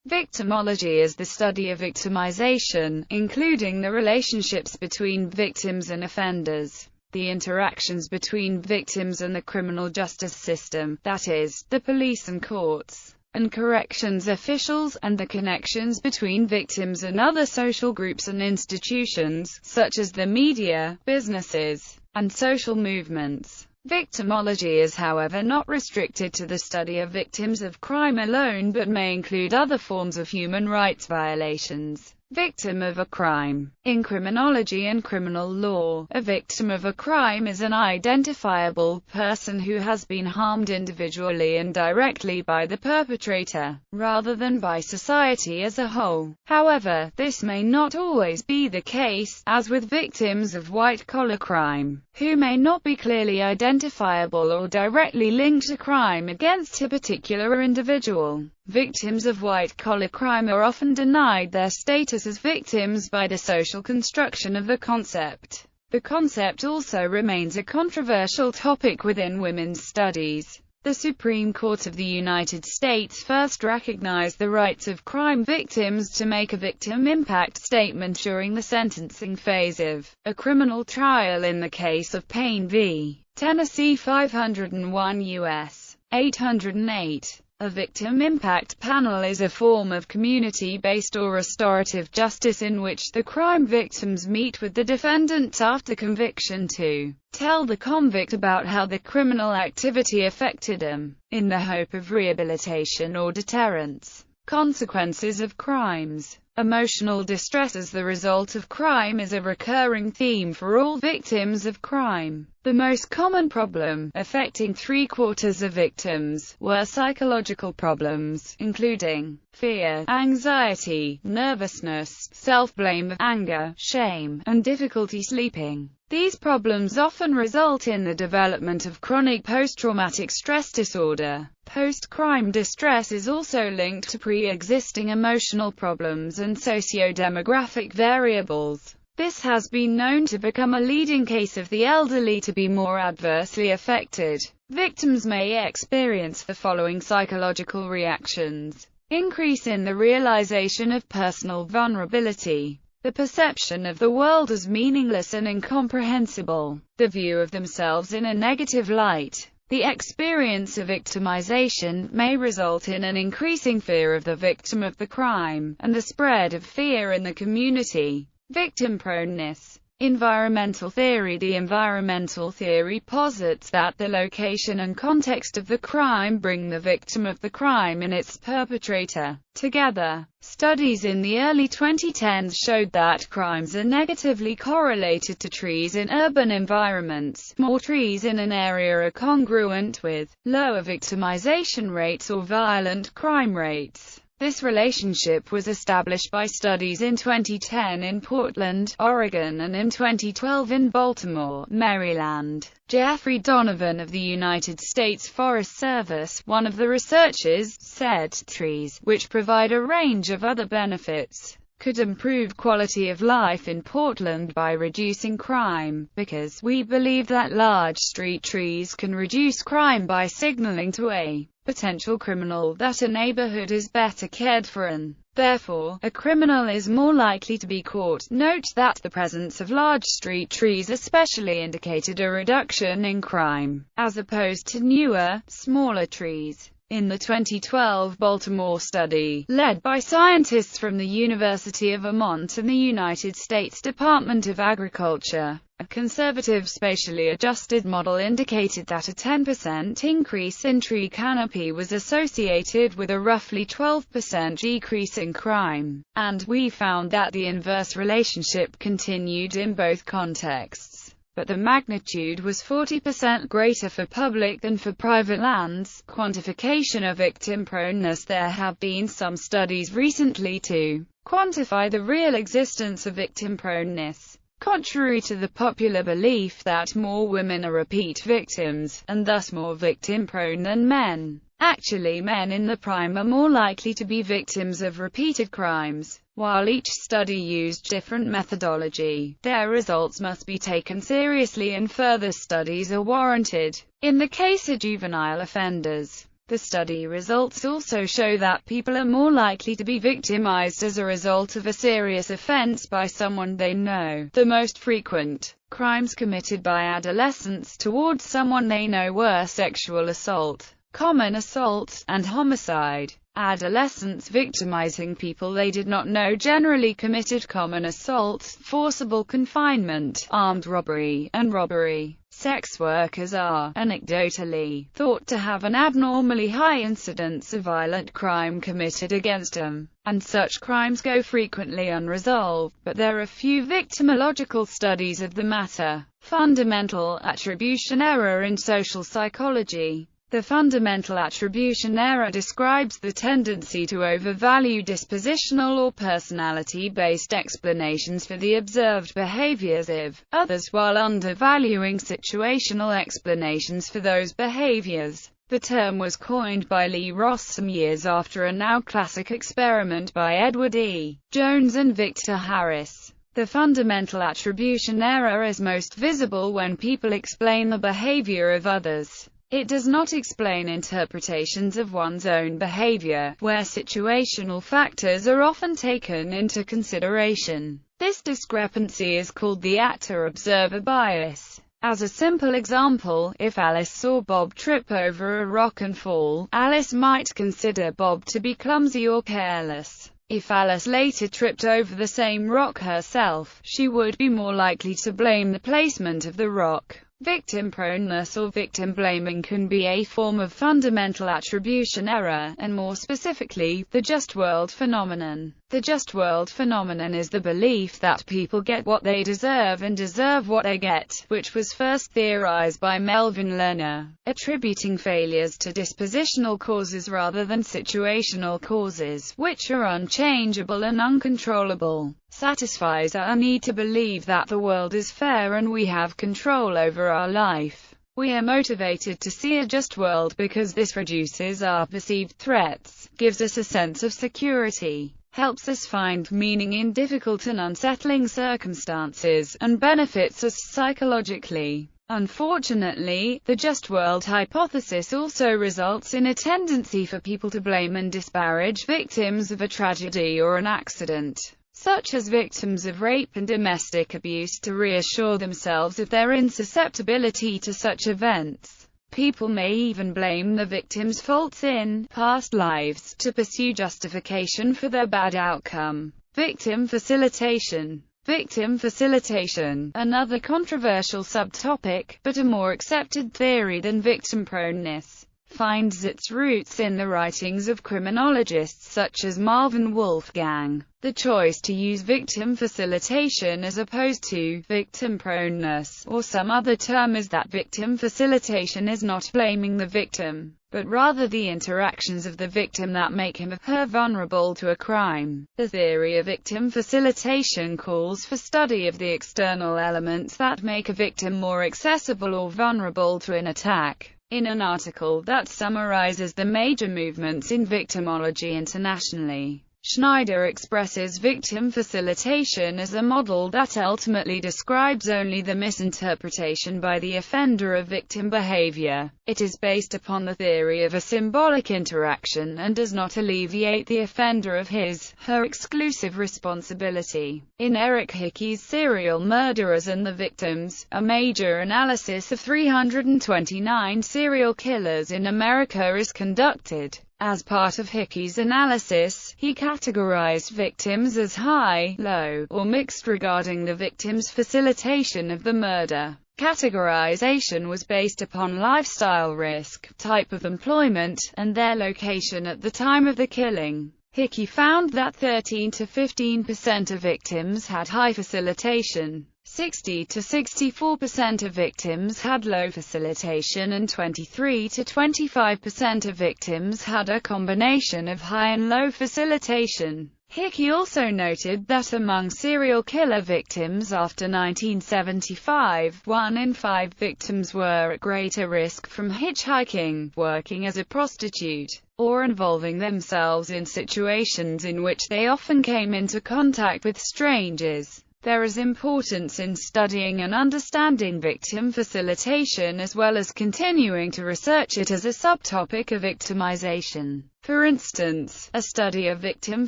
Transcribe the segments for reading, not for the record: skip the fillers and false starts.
Victimology is the study of victimization, including the relationships between victims and offenders, the interactions between victims and the criminal justice system, that is, the police and courts, and corrections officials, and the connections between victims and other social groups and institutions, such as the media, businesses, and social movements. Victimology is, however, not restricted to the study of victims of crime alone, but may include other forms of human rights violations. Victim of a crime. In criminology and criminal law, a victim of a crime is an identifiable person who has been harmed individually and directly by the perpetrator, rather than by society as a whole. However, this may not always be the case, as with victims of white-collar crime, who may not be clearly identifiable or directly linked to crime against a particular individual. Victims of white-collar crime are often denied their status as victims by the social construction of the concept. The concept also remains a controversial topic within women's studies. The Supreme Court of the United States first recognized the rights of crime victims to make a victim impact statement during the sentencing phase of a criminal trial in the case of Payne v. Tennessee 501 U.S. 808. A victim impact panel is a form of community-based or restorative justice in which the crime victims meet with the defendant after conviction to tell the convict about how the criminal activity affected them, in the hope of rehabilitation or deterrence. Consequences of crimes. Emotional distress as the result of crime is a recurring theme for all victims of crime. The most common problem, affecting 3/4 of victims, were psychological problems, including fear, anxiety, nervousness, self-blame, anger, shame, and difficulty sleeping. These problems often result in the development of chronic post-traumatic stress disorder. Post-crime distress is also linked to pre-existing emotional problems and socio-demographic variables. This has been known to become a leading case of the elderly to be more adversely affected. Victims may experience the following psychological reactions: increase in the realization of personal vulnerability, the perception of the world as meaningless and incomprehensible, the view of themselves in a negative light. The experience of victimization may result in an increasing fear of the victim of the crime, and the spread of fear in the community. Victim proneness. Environmental theory. The environmental theory posits that the location and context of the crime bring the victim of the crime and its perpetrator together. Studies in the early 2010s showed that crimes are negatively correlated to trees in urban environments. More trees in an area are congruent with lower victimization rates or violent crime rates. This relationship was established by studies in 2010 in Portland, Oregon and in 2012 in Baltimore, Maryland. Jeffrey Donovan of the United States Forest Service, one of the researchers, said, trees, which provide a range of other benefits, could improve quality of life in Portland by reducing crime, because we believe that large street trees can reduce crime by signaling to a potential criminal that a neighborhood is better cared for and, therefore, a criminal is more likely to be caught. Note that the presence of large street trees especially indicated a reduction in crime, as opposed to newer, smaller trees. In the 2012 Baltimore study, led by scientists from the University of Vermont and the United States Department of Agriculture, a conservative spatially adjusted model indicated that a 10% increase in tree canopy was associated with a roughly 12% decrease in crime, and we found that the inverse relationship continued in both contexts. But the magnitude was 40% greater for public than for private lands. Quantification of victim proneness. There have been some studies recently to quantify the real existence of victim proneness. Contrary to the popular belief that more women are repeat victims, and thus more victim-prone than men, actually men in the prime are more likely to be victims of repeated crimes. While each study used different methodology, their results must be taken seriously and further studies are warranted. In the case of juvenile offenders, The study results also show that people are more likely to be victimized as a result of a serious offense by someone they know. The most frequent crimes committed by adolescents towards someone they know were sexual assault, common assault, and homicide. Adolescents victimizing people they did not know generally committed common assault, forcible confinement, armed robbery, and robbery. Sex workers are, anecdotally, thought to have an abnormally high incidence of violent crime committed against them, and such crimes go frequently unresolved, but there are few victimological studies of the matter. Fundamental attribution error in social psychology. The fundamental attribution error describes the tendency to overvalue dispositional or personality-based explanations for the observed behaviors of others while undervaluing situational explanations for those behaviors. The term was coined by Lee Ross some years after a now classic experiment by Edward E. Jones and Victor Harris. The fundamental attribution error is most visible when people explain the behavior of others. It does not explain interpretations of one's own behavior, where situational factors are often taken into consideration. This discrepancy is called the actor-observer bias. As a simple example, if Alice saw Bob trip over a rock and fall, Alice might consider Bob to be clumsy or careless. If Alice later tripped over the same rock herself, she would be more likely to blame the placement of the rock. Victim proneness or victim blaming can be a form of fundamental attribution error, and more specifically, the just world phenomenon. The just world phenomenon is the belief that people get what they deserve and deserve what they get, which was first theorized by Melvin Lerner, attributing failures to dispositional causes rather than situational causes, which are unchangeable and uncontrollable. Satisfies our need to believe that the world is fair and we have control over our life. We are motivated to see a just world because this reduces our perceived threats, gives us a sense of security, helps us find meaning in difficult and unsettling circumstances, and benefits us psychologically. Unfortunately, the just world hypothesis also results in a tendency for people to blame and disparage victims of a tragedy or an accident, such as victims of rape and domestic abuse, to reassure themselves of their insusceptibility to such events. People may even blame the victim's faults in past lives, to pursue justification for their bad outcome. Victim facilitation. Victim facilitation, another controversial subtopic, but a more accepted theory than victim proneness, finds its roots in the writings of criminologists such as Marvin Wolfgang. The choice to use victim facilitation as opposed to victim proneness, or some other term, is that victim facilitation is not blaming the victim, but rather the interactions of the victim that make him or her vulnerable to a crime. The theory of victim facilitation calls for study of the external elements that make a victim more accessible or vulnerable to an attack. In an article that summarizes the major movements in victimology internationally, Schneider expresses victim facilitation as a model that ultimately describes only the misinterpretation by the offender of victim behavior. It is based upon the theory of a symbolic interaction and does not alleviate the offender of his/her exclusive responsibility. In Eric Hickey's Serial Murderers and the Victims, a major analysis of 329 serial killers in America is conducted. As part of Hickey's analysis, he categorized victims as high, low, or mixed regarding the victim's facilitation of the murder. Categorization was based upon lifestyle risk, type of employment, and their location at the time of the killing. Hickey found that 13 to 15% of victims had high facilitation, 60 to 64% of victims had low facilitation, and 23 to 25% of victims had a combination of high and low facilitation. Hickey also noted that among serial killer victims after 1975, 1 in 5 victims were at greater risk from hitchhiking, working as a prostitute, or involving themselves in situations in which they often came into contact with strangers. There is importance in studying and understanding victim facilitation as well as continuing to research it as a subtopic of victimization. For instance, a study of victim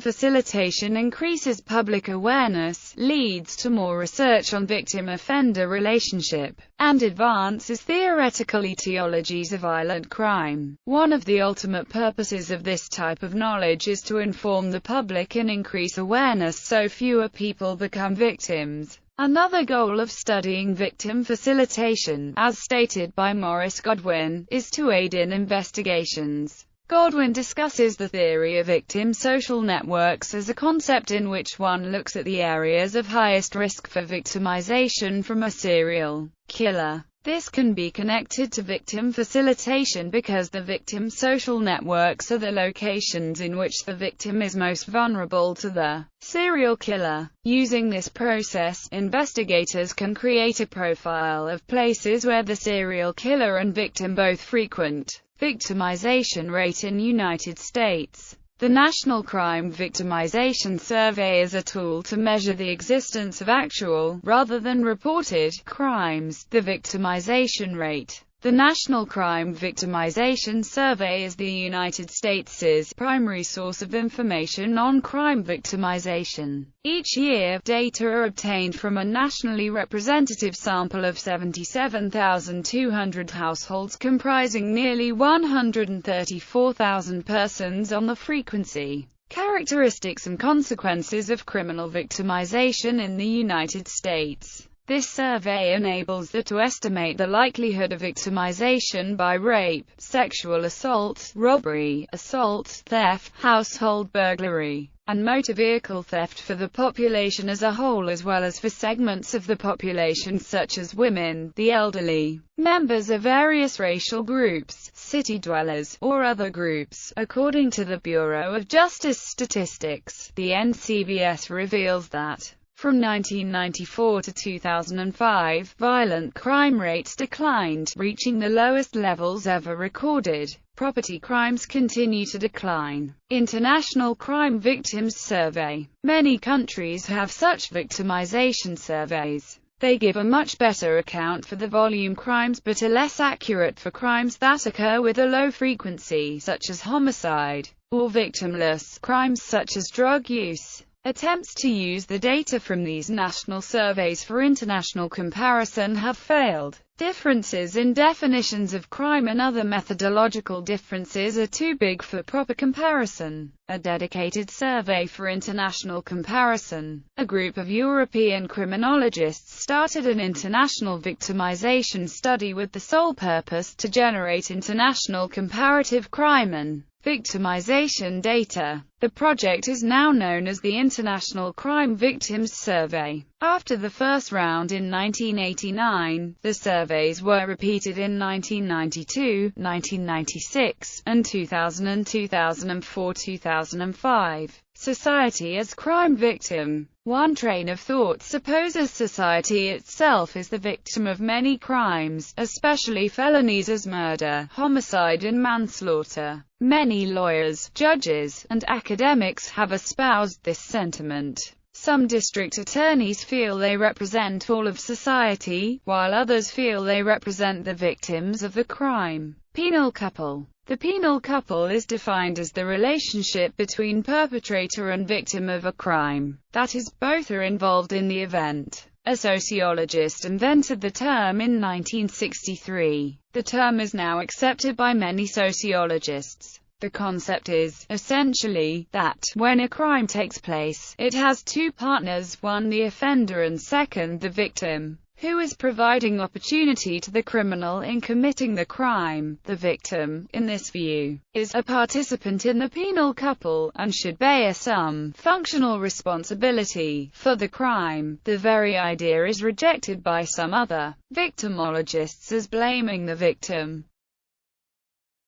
facilitation increases public awareness, leads to more research on victim-offender relationship, and advances theoretical etiologies of violent crime. One of the ultimate purposes of this type of knowledge is to inform the public and increase awareness so fewer people become victims. Another goal of studying victim facilitation, as stated by Maurice Godwin, is to aid in investigations. Godwin discusses the theory of victim social networks as a concept in which one looks at the areas of highest risk for victimization from a serial killer. This can be connected to victim facilitation because the victim social networks are the locations in which the victim is most vulnerable to the serial killer. Using this process, investigators can create a profile of places where the serial killer and victim both frequent. Victimization rate in United States. The National Crime Victimization Survey is a tool to measure the existence of actual, rather than reported, crimes. The victimization rate. The National Crime Victimization Survey is the United States' primary source of information on crime victimization. Each year, data are obtained from a nationally representative sample of 77,200 households comprising nearly 134,000 persons on the frequency, characteristics and consequences of criminal victimization in the United States. This survey enables to estimate the likelihood of victimization by rape, sexual assault, robbery, assault, theft, household burglary, and motor vehicle theft for the population as a whole as well as for segments of the population such as women, the elderly, members of various racial groups, city dwellers, or other groups. According to the Bureau of Justice Statistics, the NCVS reveals that from 1994 to 2005, violent crime rates declined, reaching the lowest levels ever recorded. Property crimes continue to decline. International Crime Victims Survey. Many countries have such victimization surveys. They give a much better account for the volume crimes but are less accurate for crimes that occur with a low frequency, such as homicide, or victimless crimes such as drug use. Attempts to use the data from these national surveys for international comparison have failed. Differences in definitions of crime and other methodological differences are too big for proper comparison. A dedicated survey for international comparison. A group of European criminologists started an international victimization study with the sole purpose to generate international comparative crime and victimization data. The project is now known as the International Crime Victims Survey. After the first round in 1989, the surveys were repeated in 1992, 1996, and 2000 and 2004-2005. Society as crime victim. One train of thought supposes society itself is the victim of many crimes, especially felonies as murder, homicide and manslaughter. Many lawyers, judges, and academics have espoused this sentiment. Some district attorneys feel they represent all of society, while others feel they represent the victims of the crime. Penal couple. The penal couple is defined as the relationship between perpetrator and victim of a crime. That is, both are involved in the event. A sociologist invented the term in 1963. The term is now accepted by many sociologists. The concept is, essentially, that, when a crime takes place, it has two partners, one the offender and second the victim, who is providing opportunity to the criminal in committing the crime. The victim, in this view, is a participant in the penal couple, and should bear some functional responsibility for the crime. The very idea is rejected by some other victimologists as blaming the victim